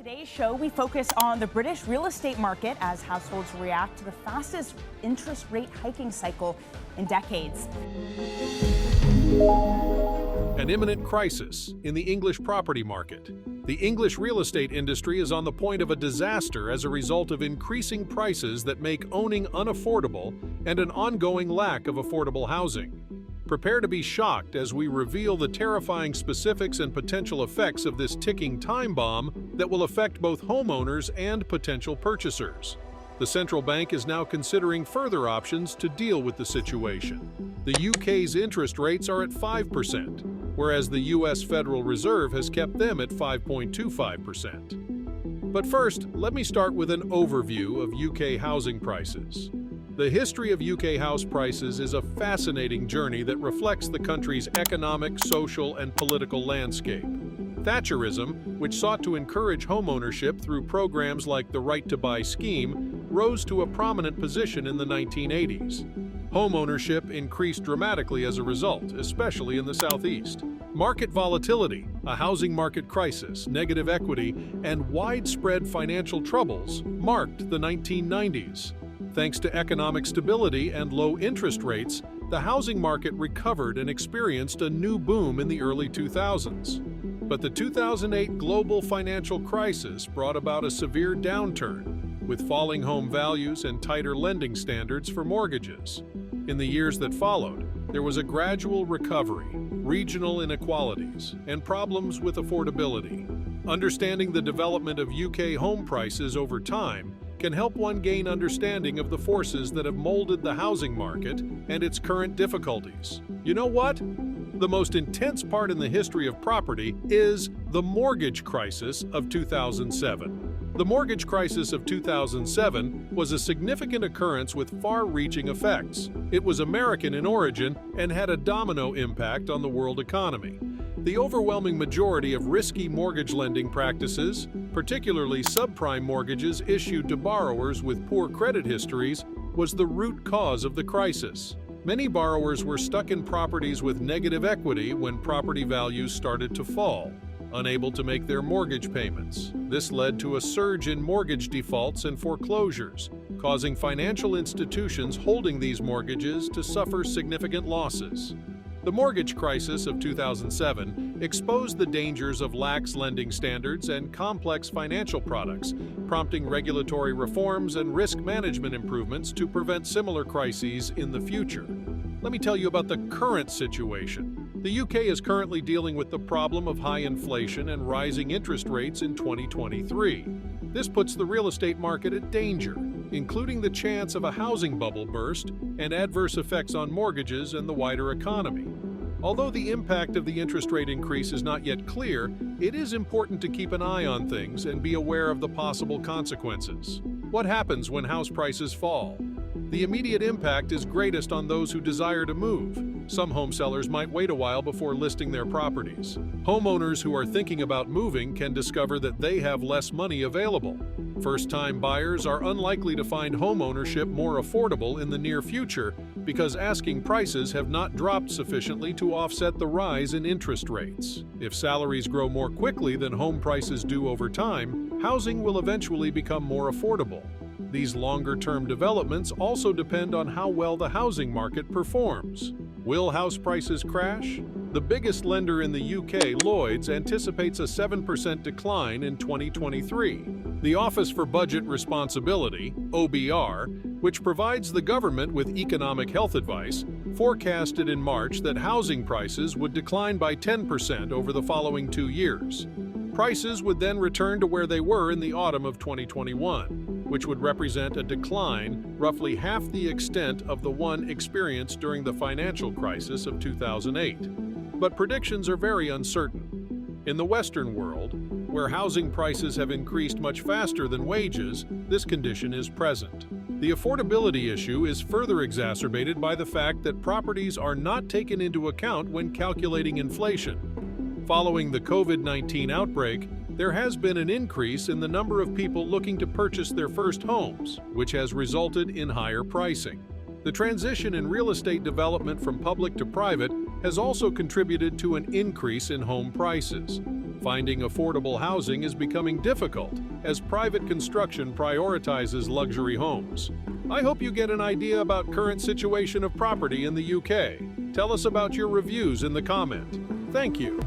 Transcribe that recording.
today's show, we focus on the British real estate market as households react to the fastest interest rate hiking cycle in decades. An imminent crisis in the English property market. The English real estate industry is on the point of a disaster as a result of increasing prices that make owning unaffordable and an ongoing lack of affordable housing. Prepare to be shocked as we reveal the terrifying specifics and potential effects of this ticking time bomb that will affect both homeowners and potential purchasers. The central bank is now considering further options to deal with the situation. The UK's interest rates are at 5%, whereas the US Federal Reserve has kept them at 5.25%. But first, let me start with an overview of UK housing prices. The history of UK house prices is a fascinating journey that reflects the country's economic, social, and political landscape. Thatcherism, which sought to encourage homeownership through programs like the Right to Buy scheme, rose to a prominent position in the 1980s. Homeownership increased dramatically as a result, especially in the Southeast. Market volatility, a housing market crisis, negative equity, and widespread financial troubles marked the 1990s. Thanks to economic stability and low interest rates, the housing market recovered and experienced a new boom in the early 2000s. But the 2008 global financial crisis brought about a severe downturn, with falling home values and tighter lending standards for mortgages. In the years that followed, there was a gradual recovery, regional inequalities, and problems with affordability. Understanding the development of UK home prices over time can help one gain understanding of the forces that have molded the housing market and its current difficulties. You know what? The most intense part in the history of property is the mortgage crisis of 2007. The mortgage crisis of 2007 was a significant occurrence with far-reaching effects. It was American in origin and had a domino impact on the world economy. The overwhelming majority of risky mortgage lending practices, particularly subprime mortgages issued to borrowers with poor credit histories, was the root cause of the crisis. Many borrowers were stuck in properties with negative equity when property values started to fall, unable to make their mortgage payments. This led to a surge in mortgage defaults and foreclosures, causing financial institutions holding these mortgages to suffer significant losses. The mortgage crisis of 2007 exposed the dangers of lax lending standards and complex financial products, prompting regulatory reforms and risk management improvements to prevent similar crises in the future. Let me tell you about the current situation. The UK is currently dealing with the problem of high inflation and rising interest rates in 2023. This puts the real estate market at danger, including the chance of a housing bubble burst and adverse effects on mortgages and the wider economy. Although the impact of the interest rate increase is not yet clear, it is important to keep an eye on things and be aware of the possible consequences. What happens when house prices fall? The immediate impact is greatest on those who desire to move. Some home sellers might wait a while before listing their properties. Homeowners who are thinking about moving can discover that they have less money available. First-time buyers are unlikely to find home ownership more affordable in the near future because asking prices have not dropped sufficiently to offset the rise in interest rates. If salaries grow more quickly than home prices do over time, housing will eventually become more affordable. These longer-term developments also depend on how well the housing market performs. Will house prices crash? The biggest lender in the UK, Lloyds, anticipates a 7% decline in 2023. The Office for Budget Responsibility, OBR, which provides the government with economic health advice, forecasted in March that housing prices would decline by 10% over the following 2 years. Prices would then return to where they were in the autumn of 2021, which would represent a decline roughly half the extent of the one experienced during the financial crisis of 2008. But predictions are very uncertain. In the Western world, where housing prices have increased much faster than wages, this condition is present. The affordability issue is further exacerbated by the fact that properties are not taken into account when calculating inflation. Following the COVID-19 outbreak, there has been an increase in the number of people looking to purchase their first homes, which has resulted in higher pricing. The transition in real estate development from public to private has also contributed to an increase in home prices. Finding affordable housing is becoming difficult as private construction prioritizes luxury homes. I hope you get an idea about current situation of property in the UK. Tell us about your reviews in the comment. Thank you.